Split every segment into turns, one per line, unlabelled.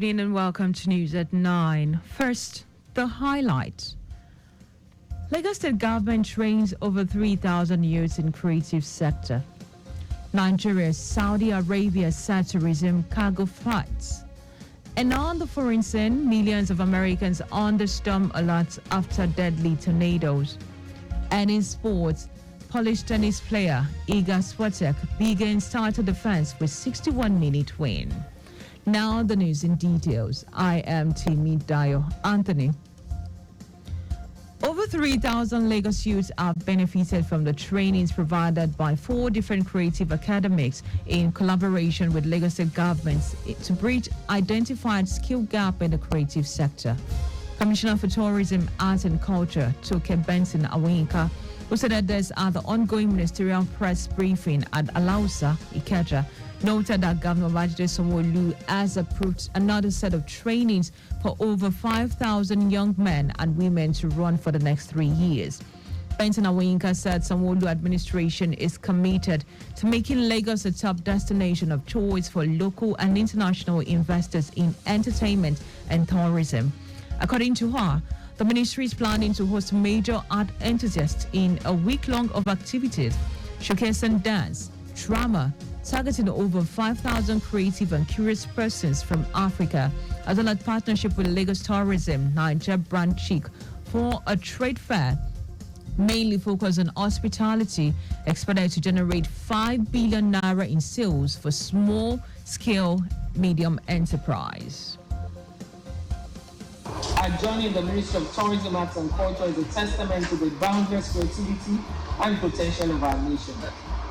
Good evening and welcome to News at 9. First, the highlights. Lagos State government trains over 3,000 youths in creative sector. Nigeria, Saudi Arabia set to resume cargo flights. And on the foreign scene, millions of Americans under storm alerts after deadly tornadoes. And in sports, Polish tennis player Iga Swiatek begins title defense with 61-minute win. Now the news in details. I am Timmy Dayo Anthony. Over 3,000 Lagos youths have benefited from the trainings provided by 4 different creative academics in collaboration with Lagos State governments to bridge identified skill gap in the creative sector. Commissioner for Tourism, Arts and Culture, Toke Benson Awinka, who said that there's at the ongoing ministerial press briefing at Alausa, Ikeja, noted that Governor Babajide Sanwo-Olu has approved another set of trainings for over 5,000 young men and women to run for the next 3 years. Benson Awinka said Sanwo-Olu administration is committed to making Lagos a top destination of choice for local and international investors in entertainment and tourism. According to her, the ministry is planning to host major art enthusiasts in a week-long of activities, showcasing dance, drama, targeting over 5,000 creative and curious persons from Africa, as well as partnership with Lagos Tourism, Niger Brand Chic, for a trade fair mainly focused on hospitality, expected to generate 5 billion naira in sales for small-scale medium enterprise.
Our journey in the Ministry of Tourism, Arts and Culture is a testament to the boundless creativity and potential of our nation.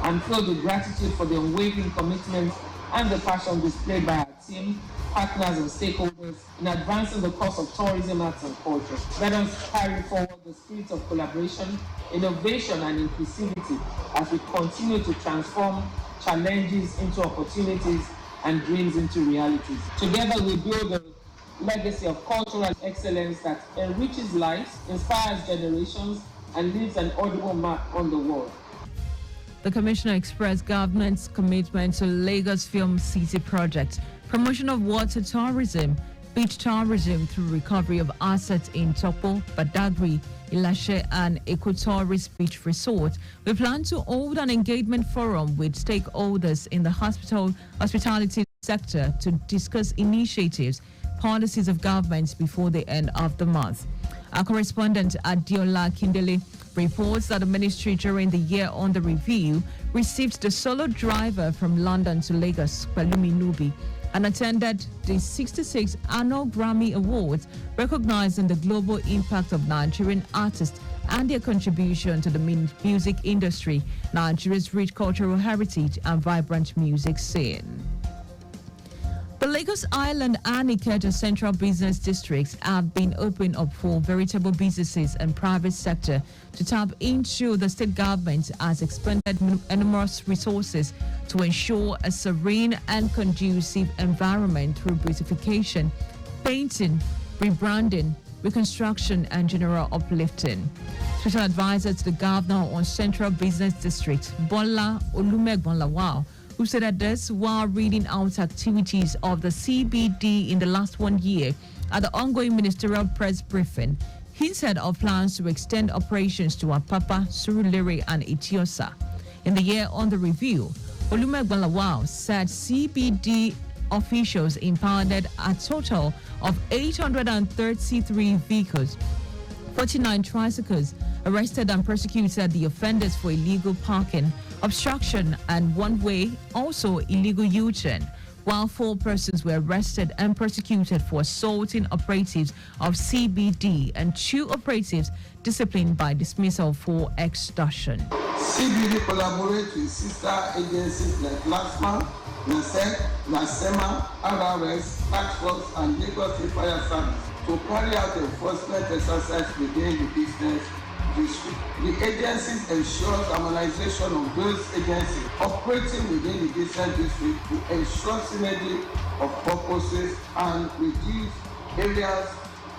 I'm filled with gratitude for the unwavering commitment and the passion displayed by our team, partners and stakeholders in advancing the cause of tourism, arts and culture. Let us carry forward the spirit of collaboration, innovation and inclusivity as we continue to transform challenges into opportunities and dreams into realities. Together we build a legacy of cultural excellence that enriches lives, inspires generations, and leaves an audible mark on the world.
The Commissioner expressed government's commitment to Lagos Film City project, promotion of water tourism, beach tourism through recovery of assets in Topo, Badagry, Ilashe and Ecotourist Beach Resort. We plan to hold an engagement forum with stakeholders in the hospitality sector to discuss initiatives, policies of governments before the end of the month. Our correspondent Adiola Kindele reports that the ministry during the year under review received the solo driver from London to Lagos, Pelumi Nubi, and attended the 66th Annual Grammy Awards, recognizing the global impact of Nigerian artists and their contribution to the music industry, Nigeria's rich cultural heritage and vibrant music scene. The Lagos Island and Ikeja Central Business Districts have been opened up for veritable businesses and private sector to tap into. The state government has expended enormous resources to ensure a serene and conducive environment through beautification, painting, rebranding, reconstruction, and general uplifting. Special advisor to the governor on Central Business District, Bola Olumegbonlawal, who said that this while reading out activities of the CBD in the last 1 year at the ongoing ministerial press briefing. He said of plans to extend operations to Apapa, Surulere and Itiosa. In the year under review, Olumegbonlawal said CBD officials impounded a total of 833 vehicles, 49 tricycles, arrested and prosecuted the offenders for illegal parking, obstruction and one-way, also illegal U-turn, while 4 persons were arrested and prosecuted for assaulting operatives of CBD and 2 operatives disciplined by dismissal for extortion.
CBD collaborates with sister agencies like LASMA, NASEC, NASEMA, RRS, Task Force and Lagos Fire Service to carry out enforcement exercise within the business district. The agencies ensure harmonization of those agencies operating within the business district to ensure synergy of purposes and reduce areas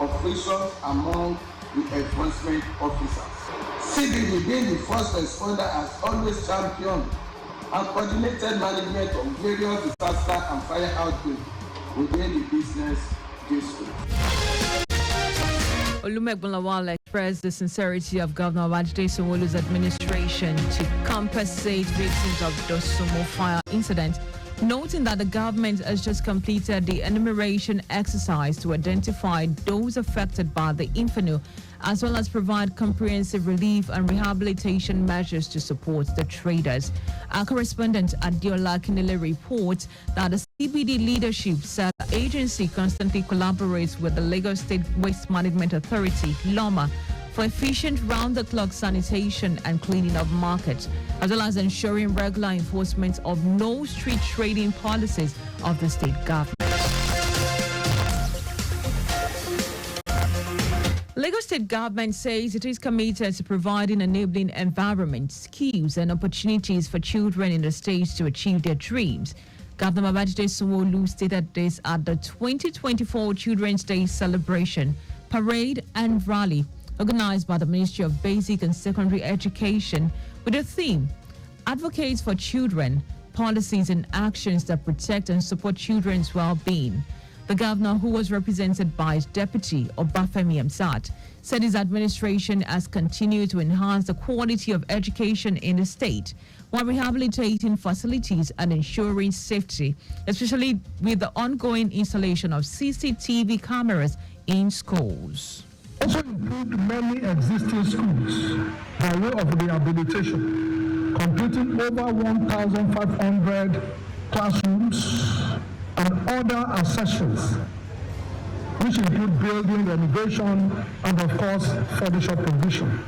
of friction among the enforcement officers. CBD, being the first responder, has always championed and coordinated management of various disaster and fire outbreaks within the business district.
Olumegbonlawal expressed the sincerity of Governor Babajide Sanwo-Olu's administration to compensate victims of the Sumo fire incident, noting that the government has just completed the enumeration exercise to identify those affected by the inferno, as well as provide comprehensive relief and rehabilitation measures to support the traders. Our correspondent Adiola Kinele reports that the CBD leadership said the agency constantly collaborates with the Lagos State Waste Management Authority, LOMA, for efficient round-the-clock sanitation and cleaning of markets, as well as ensuring regular enforcement of no street trading policies of the state government. Lagos State government says it is committed to providing enabling environment, skills and opportunities for children in the state to achieve their dreams. Governor Babajide Sanwo-Olu stated this at the 2024 Children's Day celebration, parade and rally organized by the Ministry of Basic and Secondary Education with the theme, Advocates for Children, Policies and Actions that Protect and Support Children's Well-Being. The governor, who was represented by his deputy, Obafemi Amsat, said his administration has continued to enhance the quality of education in the state while rehabilitating facilities and ensuring safety, especially with the ongoing installation of CCTV cameras in schools.
Also improved many existing schools by way of rehabilitation, completing over 1,500 classrooms and other accessories, which include building renovation and, of course, furniture provision.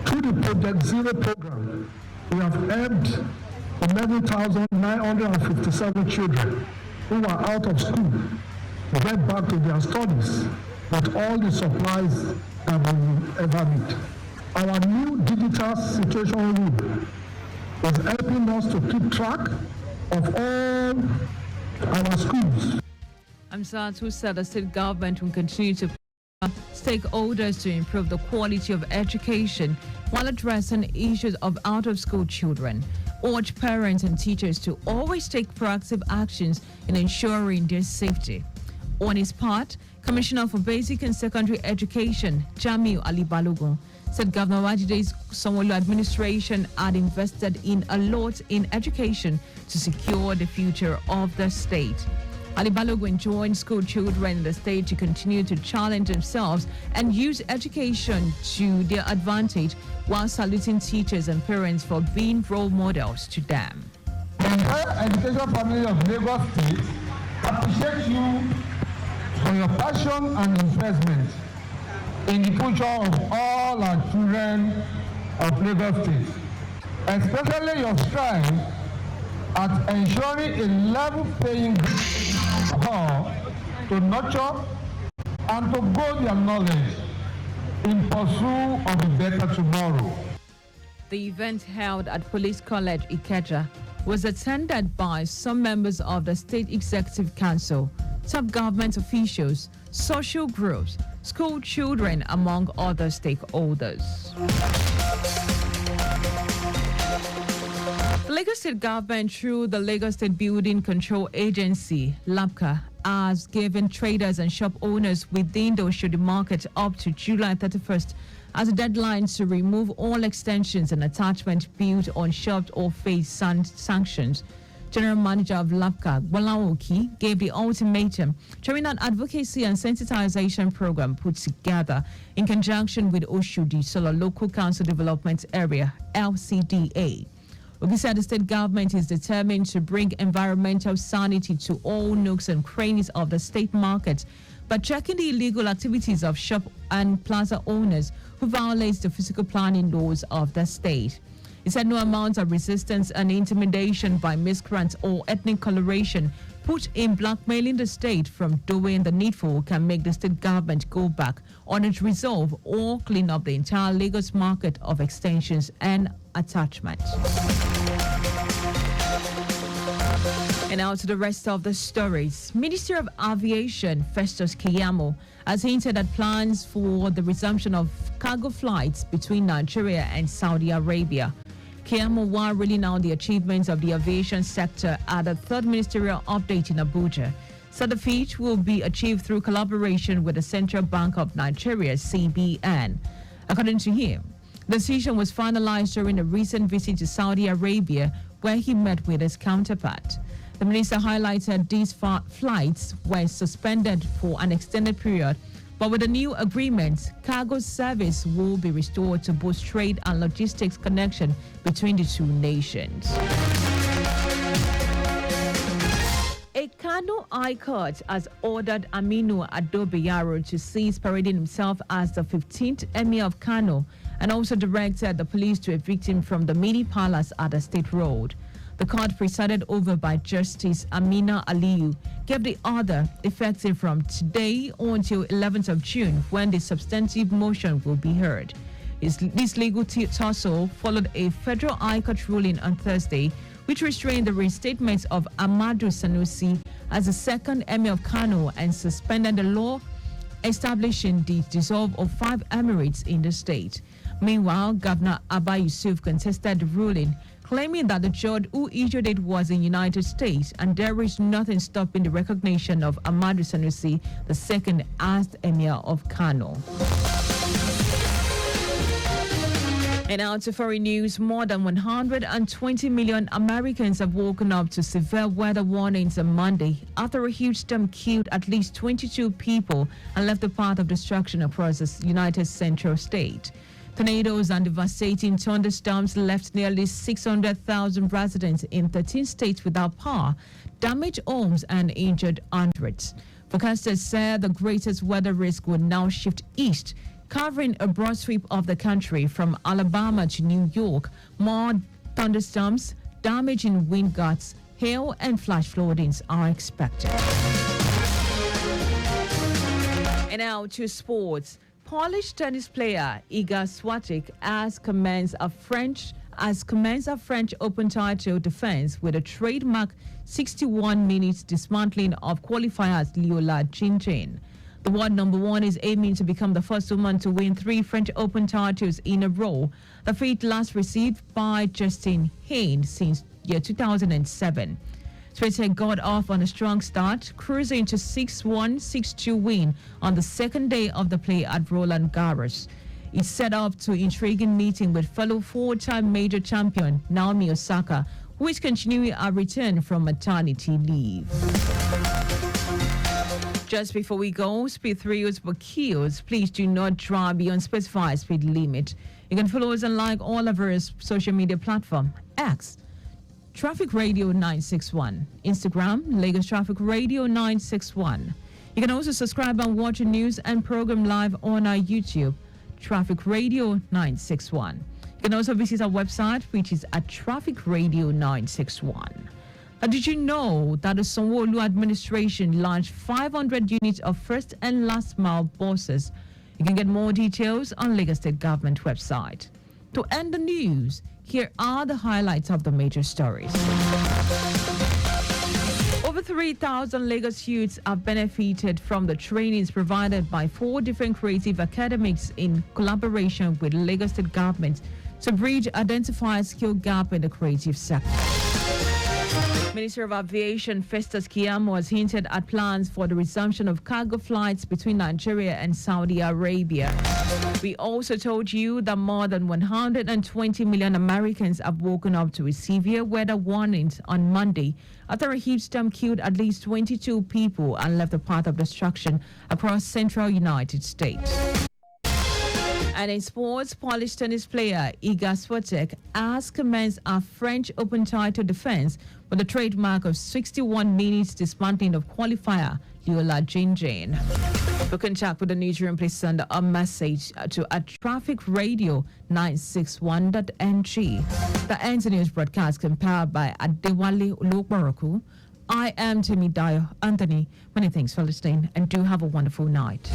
Through the Project Zero program, we have helped 11,957 children who are out of school get back to their studies with all the supplies that we will ever need. Our new digital situation room is helping us to keep track of all our schools.
Amsat, who said the state government will continue to stakeholders to improve the quality of education while addressing issues of out-of-school children, urged parents and teachers to always take proactive actions in ensuring their safety. On his part, Commissioner for Basic and Secondary Education, Jamiu Ali Balogun, said Governor Babajide Sanwo-Olu administration had invested in a lot in education to secure the future of the state. Ali Balogun joined school children in the state to continue to challenge themselves and use education to their advantage, while saluting teachers and parents for being role models to them.
The entire education family of Lagos State appreciate you for your passion and investment in the future of all our children of Lagos State, especially your strive at ensuring a level playing ground to nurture and to grow their knowledge in pursuit of a better tomorrow.
The event held at Police College Ikeja was attended by some members of the State Executive Council, top government officials, social groups, school children, among other stakeholders. The Lagos State government, through the Lagos State Building Control Agency, LABCA, has given traders and shop owners within the Oshodi market up to July 31st as a deadline to remove all extensions and attachments built on shops or face sanctions. General Manager of LABCA, Gbolawoki, gave the ultimatum during an advocacy and sensitization program put together in conjunction with Oshodi Solo Local Council Development Area, LCDA. Ogi said the state government is determined to bring environmental sanity to all nooks and crannies of the state market by checking the illegal activities of shop and plaza owners who violate the physical planning laws of the state. He said no amount of resistance and intimidation by miscreants or ethnic coloration put in blackmailing the state from doing the needful can make the state government go back on its resolve or clean up the entire Lagos market of extensions and attachments. And now to the rest of the stories. Minister of Aviation Festus Keyamo has hinted at plans for the resumption of cargo flights between Nigeria and Saudi Arabia. Keyamo, while reeling out the achievements of the aviation sector at the third ministerial update in Abuja, said the feat will be achieved through collaboration with the Central Bank of Nigeria, CBN. According to him, the decision was finalized during a recent visit to Saudi Arabia, where he met with his counterpart. The minister highlighted these flights were suspended for an extended period, but with the new agreement, cargo service will be restored to boost trade and logistics connection between the two nations. A Kano High Court has ordered Aminu Ado Bayero to cease parading himself as the 15th Emir of Kano and also directed the police to evict him from the mini palace at the State Road. The court, presided over by Justice Amina Aliyu, gave the order effective from today until 11th of June, when the substantive motion will be heard. This legal tussle followed a federal high court ruling on Thursday, which restrained the reinstatement of Amadou Sanusi as the second Emir of Kano and suspended the law establishing the dissolve of 5 emirates in the state. Meanwhile, Governor Abba Yusuf contested the ruling, claiming that the judge who issued it was in the United States and there is nothing stopping the recognition of Amadou Sanusi, the second as Emir of Kano. And now to foreign news. More than 120 million Americans have woken up to severe weather warnings on Monday after a huge storm killed at least 22 people and left a path of destruction across the United Central state. Tornadoes and devastating thunderstorms left nearly 600,000 residents in 13 states without power, damaged homes and injured hundreds. Forecasters said the greatest weather risk would now shift east, covering a broad sweep of the country from Alabama to New York. More thunderstorms, damaging wind gusts, hail and flash floodings are expected. And now to sports. Polish tennis player Iga Swiatek has commenced a French Open title defense with a trademark 61 minutes dismantling of qualifiers Liola Jinjin. The world number one is aiming to become the first woman to win 3 French Open titles in a row, the feat last received by Justine Henin since year 2007. Swiatek got off on a strong start, cruising to 6-1, 6-2 win on the second day of the play at Roland Garros. It set up to intriguing meeting with fellow 4-time major champion Naomi Osaka, who is continuing a return from maternity leave. Just before we go, speed thrills for kills. Please do not drive beyond specified speed limit. You can follow us and like all of our social media platform. X, Traffic Radio 961. Instagram, Lagos Traffic Radio 961. You can also subscribe and watch the news and program live on our YouTube, Traffic Radio 961. You can also visit our website, which is at Traffic Radio 961. Did you know that the Sanwo-Olu administration launched 500 units of first and last mile buses? You can get more details on Lagos State Government website. To end the news, here are the highlights of the major stories. Over 3,000 Lagos youths have benefited from the trainings provided by 4 different creative academics in collaboration with Lagos State Government to bridge identified skill gap in the creative sector. Minister of Aviation Festus Keyamo has hinted at plans for the resumption of cargo flights between Nigeria and Saudi Arabia. We also told you that more than 120 million Americans have woken up to severe weather warnings on Monday after a huge storm killed at least 22 people and left a path of destruction across central United States. And in sports, Polish tennis player Iga Swiatek has commenced a French Open title defense with a trademark of 61 minutes dismantling of qualifier Liola Jinjin. You can chat with the newsroom, please send a message to Traffic Radio 961.ng. The ends the news broadcast compiled by Adewale Olokboroku. I am Dayo Anthony. Many thanks for listening and do have a wonderful night.